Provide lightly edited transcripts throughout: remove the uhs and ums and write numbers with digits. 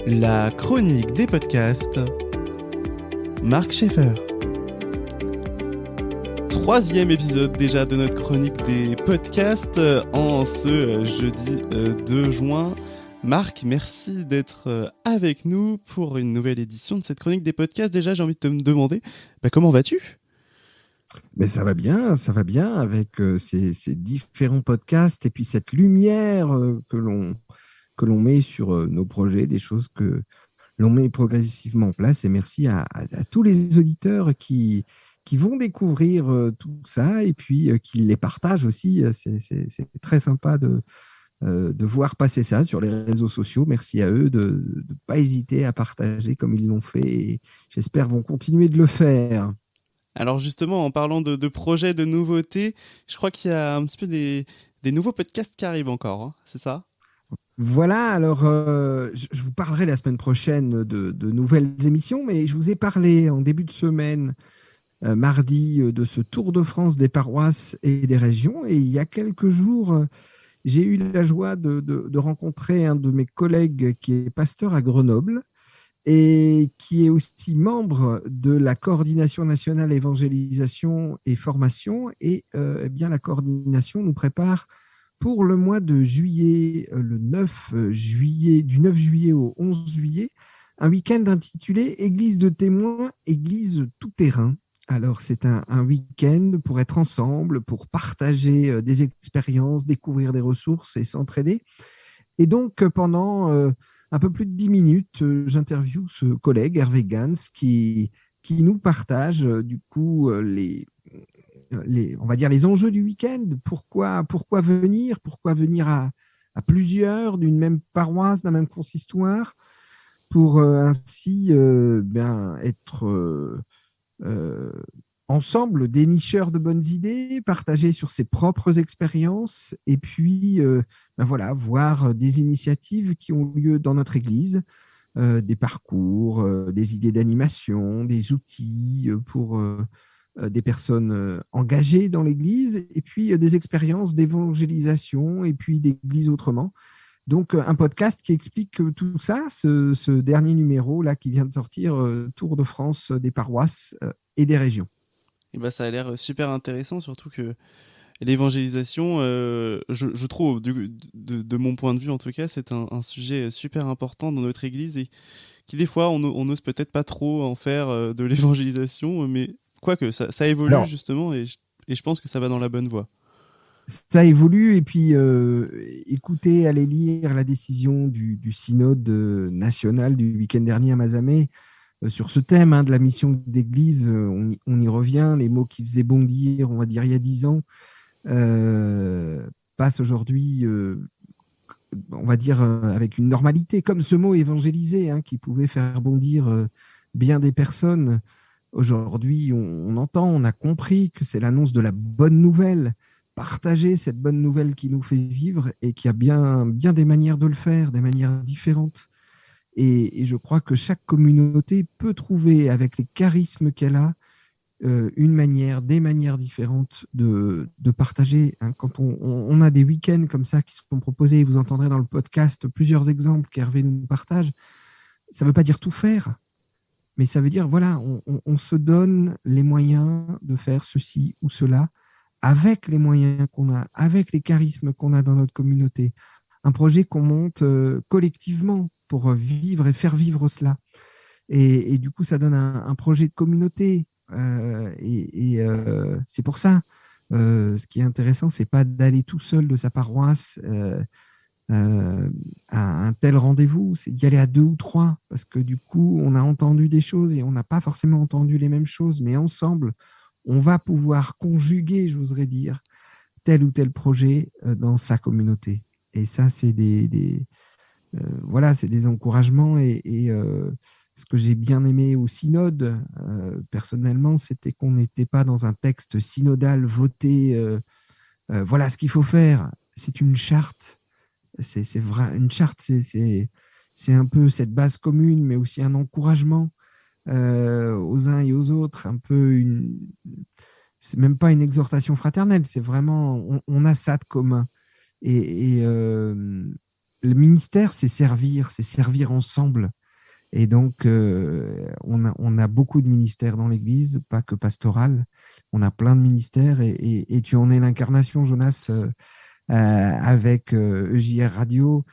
La chronique des podcasts, Marc Schaeffer. Troisième épisode déjà de notre chronique des podcasts en ce jeudi 2 juin. Marc, merci d'être avec nous pour une nouvelle édition de cette chronique des podcasts. Déjà, j'ai envie de te demander, comment vas-tu ? Mais ça va bien avec ces différents podcasts et puis cette lumière que l'on met sur nos projets, des choses que l'on met progressivement en place. Et merci à tous les auditeurs qui vont découvrir tout ça et puis qui les partagent aussi. C'est très sympa de voir passer ça sur les réseaux sociaux. Merci à eux de ne pas hésiter à partager comme ils l'ont fait et j'espère vont continuer de le faire. Alors justement, en parlant de projets, de nouveautés, je crois qu'il y a un petit peu des nouveaux podcasts qui arrivent encore, hein, c'est ça ? Voilà, alors je vous parlerai la semaine prochaine de nouvelles émissions, mais je vous ai parlé en début de semaine, mardi, de ce Tour de France des paroisses et des régions. Et il y a quelques jours, j'ai eu la joie de rencontrer un de mes collègues qui est pasteur à Grenoble et qui est aussi membre de la coordination nationale évangélisation et formation. Et eh bien, la coordination nous prépare pour le mois de juillet, le 9 juillet, du 9 juillet au 11 juillet, un week-end intitulé Église de témoins, Église tout-terrain. Alors, c'est un week-end pour être ensemble, pour partager des expériences, découvrir des ressources et s'entraider. Et donc, pendant un peu plus de 10 minutes, j'interviewe ce collègue, Hervé Gans, qui nous partage du coup on va dire les enjeux du week-end. Pourquoi venir à plusieurs d'une même paroisse, d'un même consistoire, pour ainsi être euh, ensemble dénicheurs de bonnes idées, partager sur ses propres expériences et puis voilà, voir des initiatives qui ont lieu dans notre Église, des parcours, des idées d'animation, des outils pour des personnes engagées dans l'Église et puis des expériences d'évangélisation et puis d'Église autrement. Donc, un podcast qui explique tout ça, ce dernier numéro là qui vient de sortir, Tour de France des paroisses et des régions. Et ça a l'air super intéressant, surtout que l'évangélisation, je trouve, de mon point de vue en tout cas, c'est un sujet super important dans notre église et qui des fois, on n'ose peut-être pas trop en faire de l'évangélisation, mais quoique, ça évolue Alors, justement et je pense que ça va dans la bonne voie. ça évolue et puis écoutez, allez lire la décision du synode national du week-end dernier à Mazamet sur ce thème de la mission d'église. On y revient, les mots qui faisaient bondir, on va dire il y a 10 ans, passent aujourd'hui, on va dire, avec une normalité, comme ce mot évangéliser, qui pouvait faire bondir bien des personnes. Aujourd'hui, on entend, on a compris que c'est l'annonce de la bonne nouvelle, partager cette bonne nouvelle qui nous fait vivre et qu'il y a bien des manières de le faire, des manières différentes. Et je crois que chaque communauté peut trouver, avec les charismes qu'elle a, des manières différentes de partager. Quand on a des week-ends comme ça qui sont proposés, vous entendrez dans le podcast plusieurs exemples qu'Hervé nous partage, ça ne veut pas dire tout faire, mais ça veut dire, voilà, on se donne les moyens de faire ceci ou cela avec les moyens qu'on a, avec les charismes qu'on a dans notre communauté. Un projet qu'on monte collectivement pour vivre et faire vivre cela. Et du coup, ça donne un projet de communauté. C'est pour ça, ce qui est intéressant, c'est pas d'aller tout seul de sa paroisse à un tel rendez-vous, c'est d'y aller à 2 ou 3, parce que du coup, on a entendu des choses et on n'a pas forcément entendu les mêmes choses, mais ensemble, on va pouvoir conjuguer, j'oserais dire, tel ou tel projet dans sa communauté. Et ça, c'est voilà, c'est des encouragements. Ce que j'ai bien aimé au synode, personnellement, c'était qu'on n'était pas dans un texte synodal voté, voilà ce qu'il faut faire. C'est une charte. C'est vrai, une charte, c'est un peu cette base commune, mais aussi un encouragement aux uns et aux autres, un peu c'est même pas une exhortation fraternelle, c'est vraiment, on a ça de commun. Et le ministère, c'est servir ensemble. Et donc, on a beaucoup de ministères dans l'Église, pas que pastoral. On a plein de ministères et tu en es l'incarnation, Jonas, avec EJR Radio,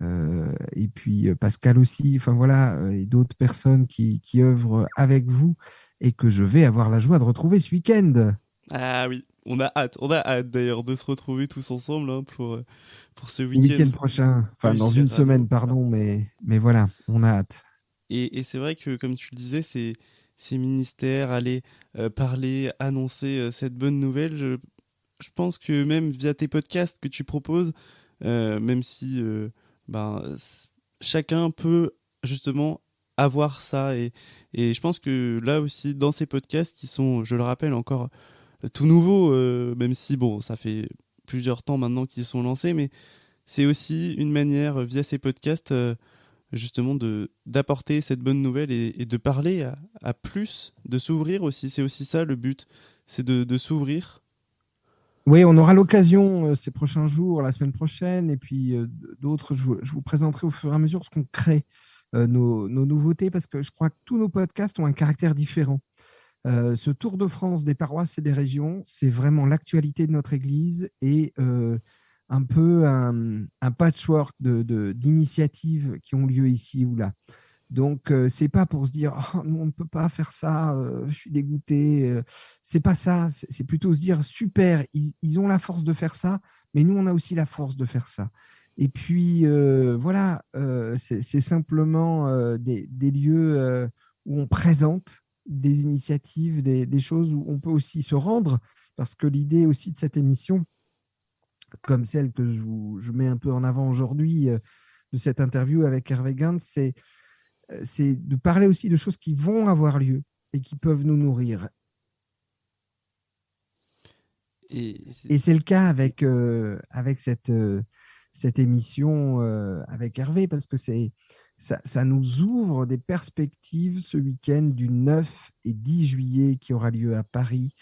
et puis Pascal aussi, enfin voilà, et d'autres personnes qui œuvrent avec vous et que je vais avoir la joie de retrouver ce week-end. Ah oui, on a hâte d'ailleurs de se retrouver tous ensemble hein, pour ce Au week-end week-end prochain, enfin dans EJR une Radio. semaine, pardon, mais voilà, on a hâte. Et c'est vrai que, comme tu le disais, ces ministères allaient parler, annoncer cette bonne nouvelle. Je pense que même via tes podcasts que tu proposes, même si ben, chacun peut justement avoir ça. Et je pense que là aussi, dans ces podcasts qui sont, je le rappelle, encore tout nouveaux, même si, bon, ça fait plusieurs temps maintenant qu'ils sont lancés, mais c'est aussi une manière, via ces podcasts, justement d'apporter cette bonne nouvelle et de parler à plus, de s'ouvrir aussi. C'est aussi ça le but, c'est de s'ouvrir. Oui, on aura l'occasion ces prochains jours, la semaine prochaine, et puis d'autres, je vous présenterai au fur et à mesure ce qu'on crée, nos nouveautés, parce que je crois que tous nos podcasts ont un caractère différent. Ce Tour de France des paroisses et des régions, c'est vraiment l'actualité de notre Église et un peu un patchwork d'initiatives qui ont lieu ici ou là. Donc, c'est pas pour se dire, oh, nous, on ne peut pas faire ça, je suis dégoûté. C'est pas ça. C'est plutôt se dire, super, ils ont la force de faire ça, mais nous, on a aussi la force de faire ça. Et puis, voilà, c'est simplement des lieux où on présente des initiatives, des choses où on peut aussi se rendre, parce que l'idée aussi de cette émission, comme celle que je mets un peu en avant aujourd'hui, de cette interview avec Hervé Gans, c'est de parler aussi de choses qui vont avoir lieu et qui peuvent nous nourrir. Et Et c'est le cas avec cette émission avec Hervé, parce que ça nous ouvre des perspectives ce week-end du 9 et 10 juillet qui aura lieu à Paris,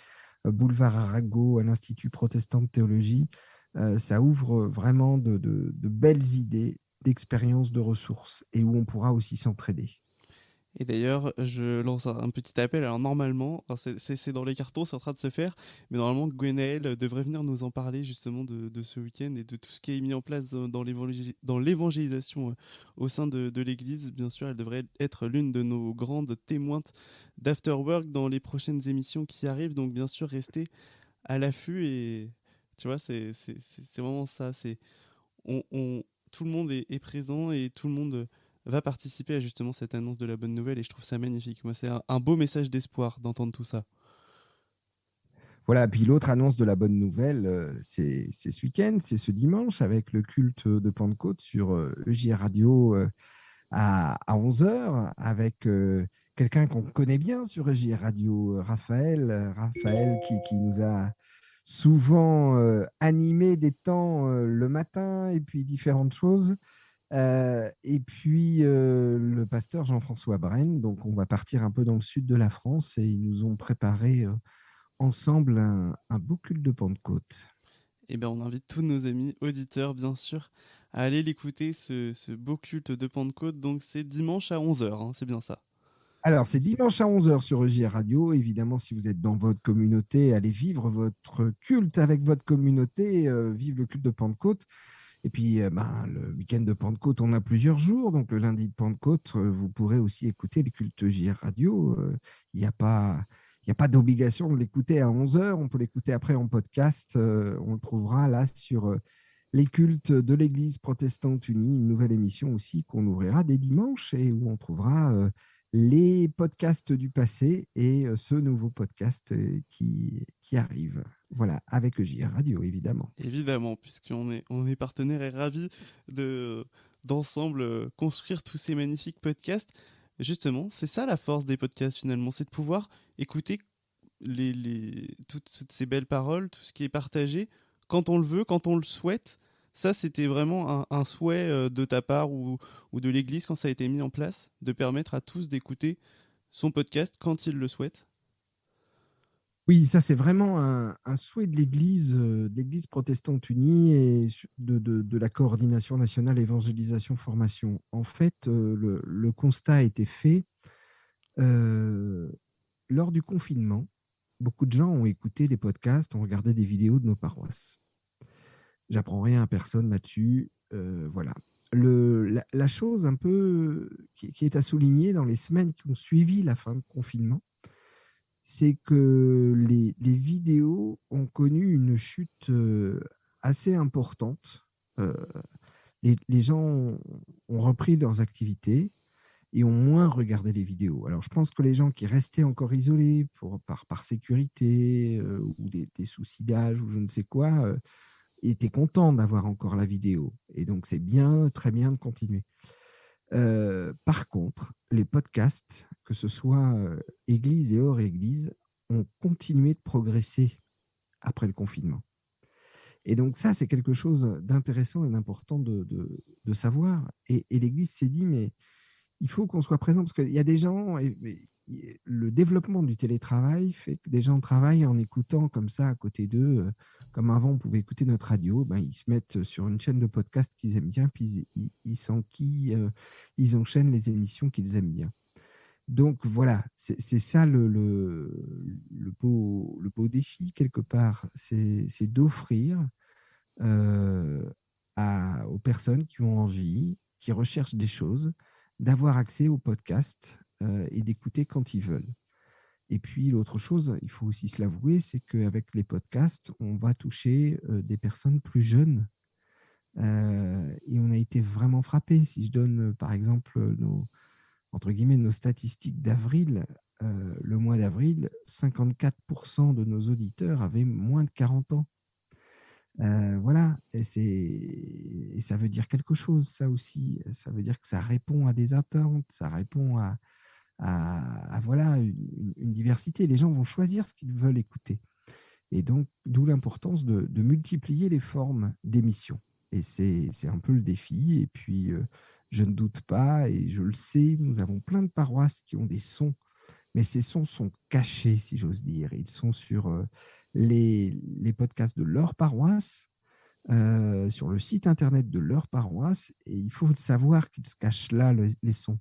boulevard Arago, à l'Institut protestant de théologie. Ça ouvre vraiment de belles idées, d'expériences, de ressources, et où on pourra aussi s'entraider. Et d'ailleurs, je lance un petit appel. Alors normalement, enfin, c'est dans les cartons, c'est en train de se faire, mais normalement, Gwenaël devrait venir nous en parler justement de ce week-end et de tout ce qui est mis en place dans l'évangélisation au sein de l'Église. Bien sûr, elle devrait être l'une de nos grandes témoins d'Afterwork dans les prochaines émissions qui arrivent. Donc bien sûr, restez à l'affût et tu vois, c'est vraiment ça. Tout le monde est présent et tout le monde va participer à justement cette annonce de la bonne nouvelle et je trouve ça magnifique. Moi, c'est un beau message d'espoir d'entendre tout ça. Voilà, puis l'autre annonce de la bonne nouvelle, c'est ce week-end, c'est ce dimanche avec le culte de Pentecôte sur EJR Radio à 11 heures avec quelqu'un qu'on connaît bien sur EJR Radio, Raphaël qui nous a souvent animé des temps le matin et puis différentes choses. Et puis le pasteur Jean-François Brenne. Donc on va partir un peu dans le sud de la France et ils nous ont préparé ensemble un beau culte de Pentecôte. Et ben, on invite tous nos amis auditeurs, bien sûr, à aller l'écouter, ce beau culte de Pentecôte. Donc, c'est dimanche à 11 h, hein, c'est bien ça. Alors, c'est dimanche à 11 heures sur EJR Radio. Évidemment, si vous êtes dans votre communauté, allez vivre votre culte avec votre communauté, vive le culte de Pentecôte. Et puis, le week-end de Pentecôte, on a plusieurs jours. Donc, le lundi de Pentecôte, vous pourrez aussi écouter le culte EJR Radio. Il n'y a pas, il n'y a pas d'obligation de l'écouter à 11 heures. On peut l'écouter après en podcast. On le trouvera là sur les cultes de l'Église protestante unie, une nouvelle émission aussi qu'on ouvrira dès dimanche et où on trouvera les podcasts du passé et ce nouveau podcast qui arrive. Voilà, avec EJR Radio, évidemment. Évidemment, on est partenaires et ravis d'ensemble construire tous ces magnifiques podcasts. Justement, c'est ça la force des podcasts finalement, c'est de pouvoir écouter toutes ces belles paroles, tout ce qui est partagé, quand on le veut, quand on le souhaite. Ça, c'était vraiment un souhait de ta part ou de l'Église quand ça a été mis en place, de permettre à tous d'écouter son podcast quand ils le souhaitent. Oui, ça c'est vraiment un souhait de l'Église protestante unie et de la coordination nationale évangélisation formation. En fait, le constat a été fait euh, lors du confinement. Beaucoup de gens ont écouté des podcasts, ont regardé des vidéos de nos paroisses. J'apprends rien à personne là-dessus. Voilà. La chose un peu qui est à souligner dans les semaines qui ont suivi la fin de confinement, c'est que les vidéos ont connu une chute assez importante. Euh, les gens ont repris leurs activités et ont moins regardé les vidéos. Alors, je pense que les gens qui restaient encore isolés par sécurité ou des soucis d'âge ou je ne sais quoi, étaient contents d'avoir encore la vidéo. Et donc, c'est bien, très bien de continuer. Par contre, les podcasts, que ce soit église et hors église, ont continué de progresser après le confinement. Et donc ça, c'est quelque chose d'intéressant et d'important de savoir. Et l'Église s'est dit, mais il faut qu'on soit présent parce qu'il y a des gens, le développement du télétravail fait que des gens travaillent en écoutant comme ça à côté d'eux, comme avant on pouvait écouter notre radio, ben, ils se mettent sur une chaîne de podcast qu'ils aiment bien, puis ils enchaînent les émissions qu'ils aiment bien. Donc voilà, c'est ça le beau défi quelque part, c'est d'offrir euh, aux personnes qui ont envie, qui recherchent des choses, d'avoir accès aux podcasts et d'écouter quand ils veulent. Et puis l'autre chose, il faut aussi se l'avouer, c'est qu'avec les podcasts, on va toucher des personnes plus jeunes. Et on a été vraiment frappé. Si je donne par exemple entre guillemets, nos statistiques d'avril, le mois d'avril, 54% de nos auditeurs avaient moins de 40 ans. Voilà, et ça veut dire quelque chose, ça aussi. Ça veut dire que ça répond à des attentes, ça répond voilà, une diversité. Les gens vont choisir ce qu'ils veulent écouter. Et donc, d'où l'importance de multiplier les formes d'émissions. Et c'est un peu le défi. Et puis, je ne doute pas, et je le sais, nous avons plein de paroisses qui ont des sons, mais ces sons sont cachés, si j'ose dire. Ils sont sur les podcasts de leur paroisse, sur le site internet de leur paroisse, et il faut savoir qu'ils se cachent là, les sons.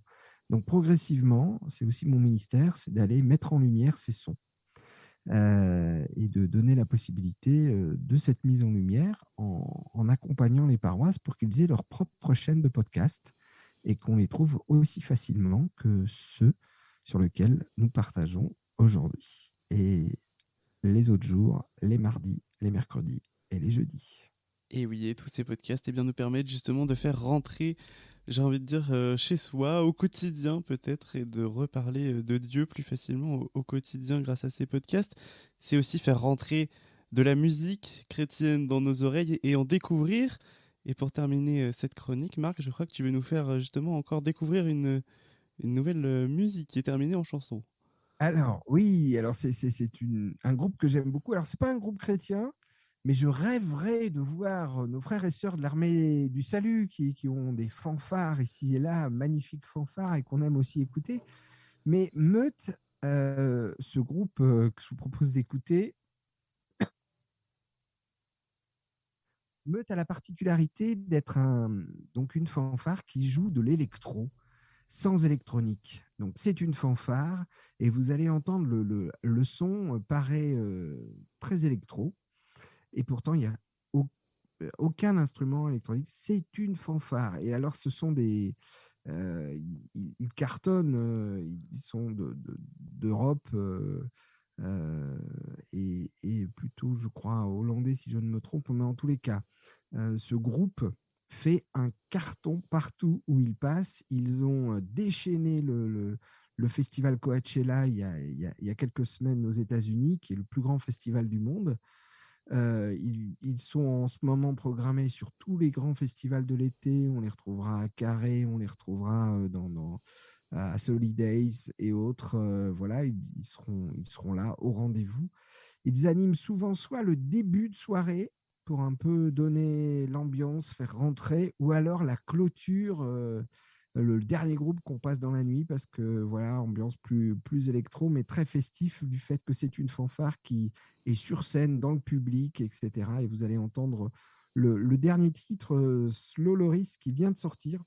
Donc progressivement, c'est aussi mon ministère, c'est d'aller mettre en lumière ces sons et de donner la possibilité de cette mise en lumière en accompagnant les paroisses pour qu'ils aient leur propre chaîne de podcast et qu'on les trouve aussi facilement que ceux sur lesquels nous partageons aujourd'hui. Et les autres jours, les mardis, les mercredis et les jeudis. Et oui, et tous ces podcasts eh bien, nous permettent justement de faire rentrer, j'ai envie de dire, chez soi, au quotidien peut-être, et de reparler de Dieu plus facilement au quotidien grâce à ces podcasts. C'est aussi faire rentrer de la musique chrétienne dans nos oreilles et en découvrir. Et pour terminer cette chronique, Marc, je crois que tu veux nous faire justement encore découvrir une nouvelle musique qui est terminée en chanson. Alors, oui, alors un groupe que j'aime beaucoup. Alors, c'est pas un groupe chrétien, mais je rêverais de voir nos frères et sœurs de l'armée du salut qui ont des fanfares ici et là, magnifiques fanfares et qu'on aime aussi écouter. Mais Meute, ce groupe que je vous propose d'écouter, Meute a la particularité d'être donc une fanfare qui joue de l'électro sans électronique. Donc c'est une fanfare et vous allez entendre le son paraît très électro et pourtant il n'y a aucun instrument électronique. C'est une fanfare. Et alors ce sont ils cartonnent, ils sont d'Europe et plutôt, je crois, hollandais si je ne me trompe, mais en tous les cas, ce groupe fait un carton partout où il passe. Ils ont déchaîné le festival Coachella il y a quelques semaines aux États-Unis, qui est le plus grand festival du monde. Ils sont en ce moment programmés sur tous les grands festivals de l'été. On les retrouvera à Carré, on les retrouvera à Solidays et autres. Voilà, ils seront là au rendez-vous. Ils animent souvent soit le début de soirée pour un peu donner l'ambiance, faire rentrer, ou alors la clôture le dernier groupe qu'on passe dans la nuit parce que voilà, ambiance plus électro, mais très festif du fait que c'est une fanfare qui est sur scène dans le public, etc. Et vous allez entendre le dernier titre, Slow Loris, qui vient de sortir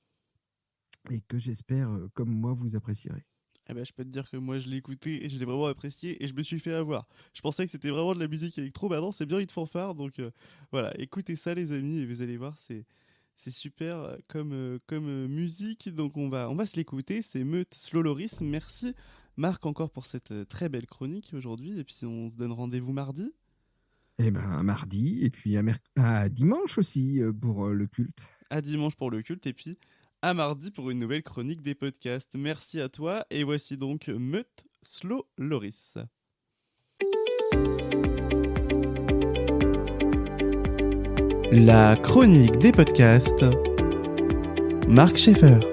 et que j'espère, comme moi, vous apprécierez. Eh ben, je peux te dire que moi je l'ai écouté et je l'ai vraiment apprécié et je me suis fait avoir. Je pensais que c'était vraiment de la musique électro, mais non, c'est bien une fanfare, donc voilà, écoutez ça les amis et vous allez voir, c'est super comme musique, donc on va se l'écouter, c'est Meute Slow Loris. Merci Marc encore pour cette très belle chronique aujourd'hui et puis on se donne rendez-vous mardi. Eh ben, à mardi et puis à dimanche aussi pour le culte. À dimanche pour le culte et puis à mardi pour une nouvelle chronique des podcasts. Merci à toi et voici donc Meute Slow Loris. La chronique des podcasts. Marc Schaeffer.